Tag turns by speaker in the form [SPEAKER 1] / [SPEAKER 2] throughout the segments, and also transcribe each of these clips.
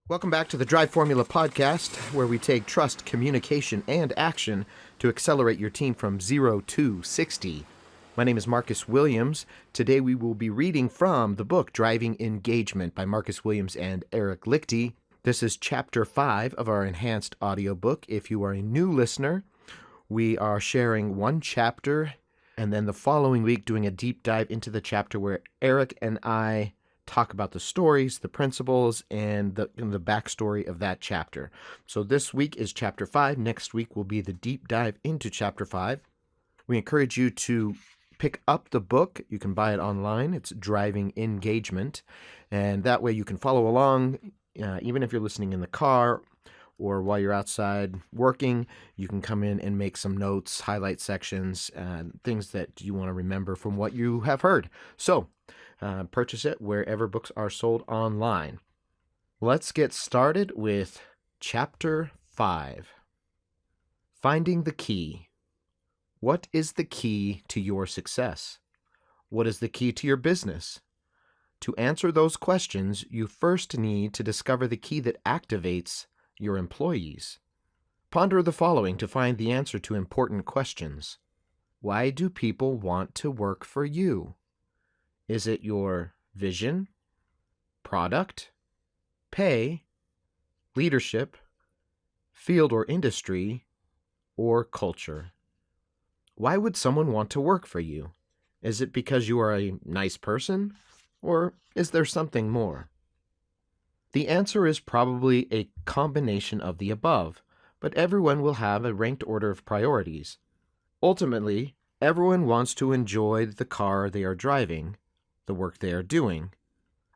[SPEAKER 1] Welcome back to the Drive Formula podcast, where we take trust, communication, and action to accelerate your team from 0 to 60. My name is Marcus Williams. Today we will be reading from the book Driving Engagement by Marcus Williams and Eric Lichty. This is Chapter 5 of our enhanced audiobook. If you are a new listener, we are sharing one chapter and then the following week doing a deep dive into the chapter where Eric and I talk about the stories, the principles, and the backstory of that chapter. So this week is Chapter 5. Next week will be the deep dive into Chapter 5. We encourage you to pick up the book. You can buy it online. It's Driving Engagement. And that way you can follow along, even if you're listening in the car or while you're outside working. You can come in and make some notes, highlight sections, things that you want to remember from what you have heard. So, purchase it wherever books are sold online. Let's get started with Chapter 5. Finding the Key. What is the key to your success? What is the key to your business? To answer those questions, you first need to discover the key that activates your employees. Ponder the following to find the answer to important questions. Why do people want to work for you? Is it your vision, product, pay, leadership, field or industry, or culture? Why would someone want to work for you? Is it because you are a nice person, or is there something more? The answer is probably a combination of the above, but everyone will have a ranked order of priorities. Ultimately, everyone wants to enjoy the car they are driving, the work they are doing.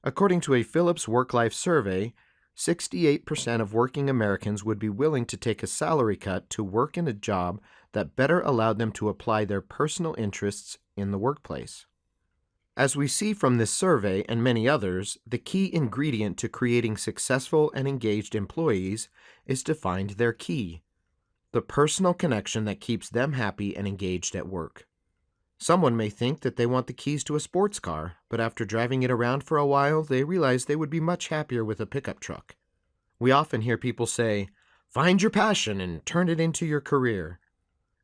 [SPEAKER 1] According to a Phillips Work-Life survey, 68% of working Americans would be willing to take a salary cut to work in a job that better allowed them to apply their personal interests in the workplace. As we see from this survey and many others, the key ingredient to creating successful and engaged employees is to find their key, the personal connection that keeps them happy and engaged at work. Someone may think that they want the keys to a sports car, but after driving it around for a while, they realize they would be much happier with a pickup truck. We often hear people say, "Find your passion and turn it into your career."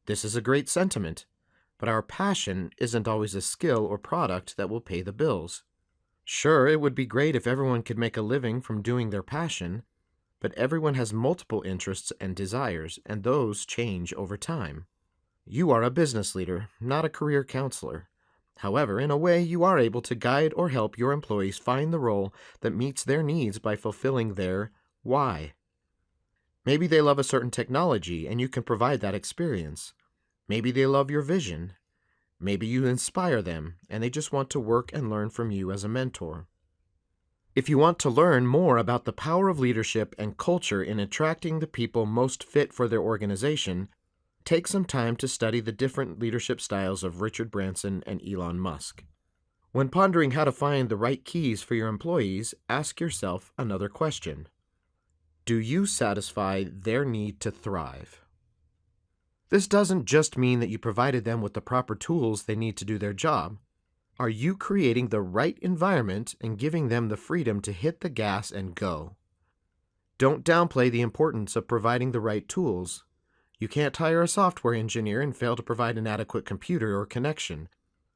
[SPEAKER 1] This is a great sentiment, but our passion isn't always a skill or product that will pay the bills. Sure, it would be great if everyone could make a living from doing their passion, but everyone has multiple interests and desires, and those change over time. You are a business leader, not a career counselor. However, in a way, you are able to guide or help your employees find the role that meets their needs by fulfilling their why. Maybe they love a certain technology, and you can provide that experience. Maybe they love your vision. Maybe you inspire them, and they just want to work and learn from you as a mentor. If you want to learn more about the power of leadership and culture in attracting the people most fit for their organization, take some time to study the different leadership styles of Richard Branson and Elon Musk. When pondering how to find the right keys for your employees, ask yourself another question. Do you satisfy their need to thrive? This doesn't just mean that you provided them with the proper tools they need to do their job. Are you creating the right environment and giving them the freedom to hit the gas and go? Don't downplay the importance of providing the right tools. You can't hire a software engineer and fail to provide an adequate computer or connection,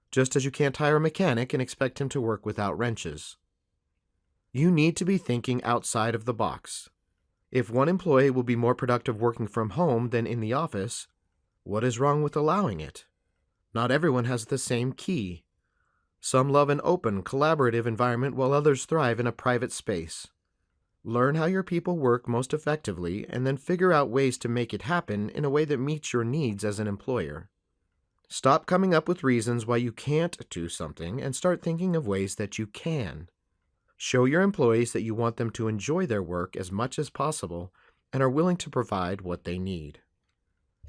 [SPEAKER 1] just as you can't hire a mechanic and expect him to work without wrenches. You need to be thinking outside of the box. If one employee will be more productive working from home than in the office, what is wrong with allowing it? Not everyone has the same key. Some love an open, collaborative environment while others thrive in a private space. Learn how your people work most effectively and then figure out ways to make it happen in a way that meets your needs as an employer. Stop coming up with reasons why you can't do something and start thinking of ways that you can. Show your employees that you want them to enjoy their work as much as possible and are willing to provide what they need.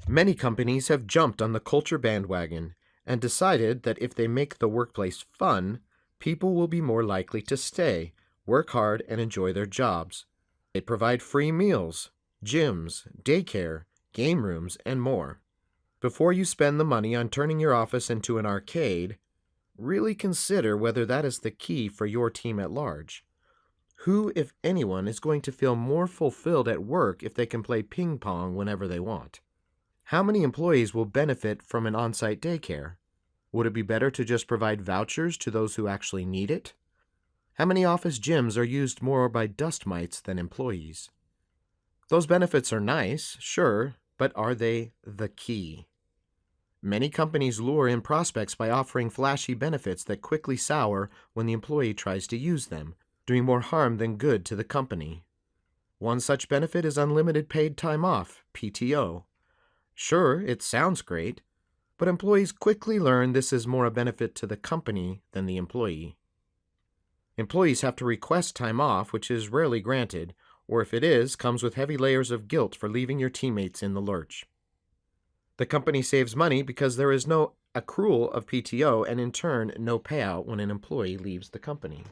[SPEAKER 1] Many companies have jumped on the culture bandwagon and decided that if they make the workplace fun, people will be more likely to stay, work hard, and enjoy their jobs. They provide free meals, gyms, daycare, game rooms, and more. Before you spend the money on turning your office into an arcade, really consider whether that is the key for your team at large. Who, if anyone, is going to feel more fulfilled at work if they can play ping pong whenever they want? How many employees will benefit from an on-site daycare? Would it be better to just provide vouchers to those who actually need it? How many office gyms are used more by dust mites than employees? Those benefits are nice, sure, but are they the key? Many companies lure in prospects by offering flashy benefits that quickly sour when the employee tries to use them, doing more harm than good to the company. One such benefit is unlimited paid time off, PTO. Sure, it sounds great, but employees quickly learn this is more a benefit to the company than the employee. Employees have to request time off, which is rarely granted, or if it is, comes with heavy layers of guilt for leaving your teammates in the lurch. The company saves money because there is no accrual of PTO and in turn no payout when an employee leaves the company.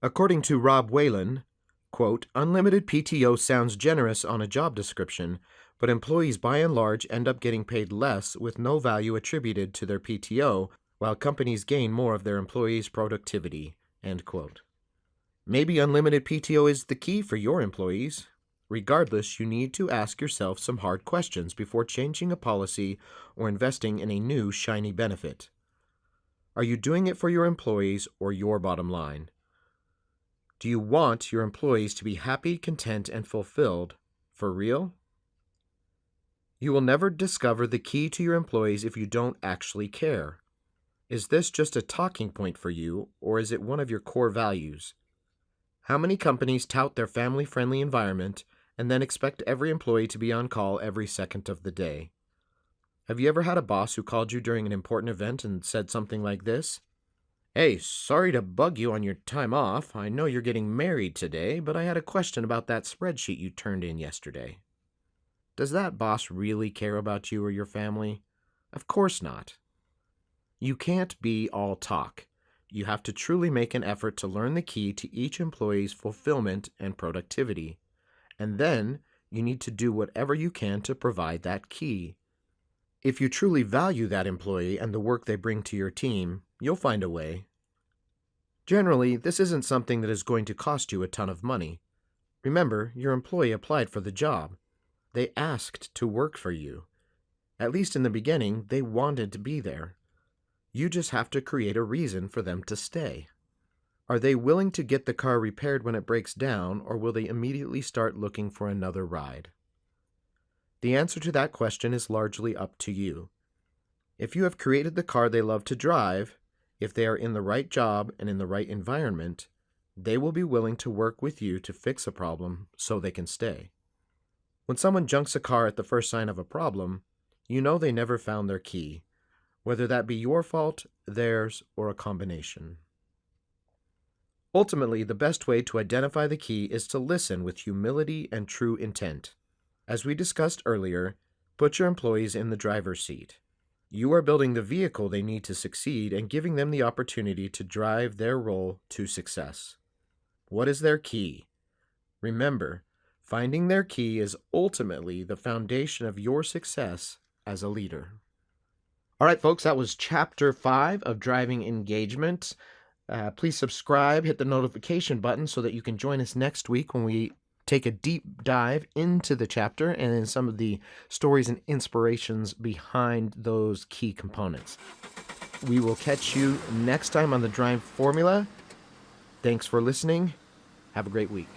[SPEAKER 1] According to Rob Whalen, quote, unlimited PTO sounds generous on a job description, but employees by and large end up getting paid less with no value attributed to their PTO, while companies gain more of their employees' productivity, end quote. Maybe unlimited PTO is the key for your employees. Regardless, you need to ask yourself some hard questions before changing a policy or investing in a new shiny benefit. Are you doing it for your employees or your bottom line? Do you want your employees to be happy, content, and fulfilled for real? You will never discover the key to your employees if you don't actually care. Is this just a talking point for you, or is it one of your core values? How many companies tout their family-friendly environment and then expect every employee to be on call every second of the day? Have you ever had a boss who called you during an important event and said something like this? Hey, sorry to bug you on your time off. I know you're getting married today, but I had a question about that spreadsheet you turned in yesterday. Does that boss really care about you or your family? Of course not. You can't be all talk. You have to truly make an effort to learn the key to each employee's fulfillment and productivity. And then you need to do whatever you can to provide that key. If you truly value that employee and the work they bring to your team, you'll find a way. Generally, this isn't something that is going to cost you a ton of money. Remember, your employee applied for the job. They asked to work for you. At least in the beginning, they wanted to be there. You just have to create a reason for them to stay. Are they willing to get the car repaired when it breaks down, or will they immediately start looking for another ride? The answer to that question is largely up to you. If you have created the car they love to drive, if they are in the right job and in the right environment, they will be willing to work with you to fix a problem so they can stay. When someone junks a car at the first sign of a problem, you know they never found their key, whether that be your fault, theirs, or a combination. Ultimately, the best way to identify the key is to listen with humility and true intent. As we discussed earlier, put your employees in the driver's seat. You are building the vehicle they need to succeed and giving them the opportunity to drive their role to success. What is their key? Remember, finding their key is ultimately the foundation of your success as a leader. All right, folks, that was Chapter 5 of Driving Engagement. Please subscribe, hit the notification button so that you can join us next week when we take a deep dive into the chapter and in some of the stories and inspirations behind those key components. We will catch you next time on the Drive Formula. Thanks for listening. Have a great week.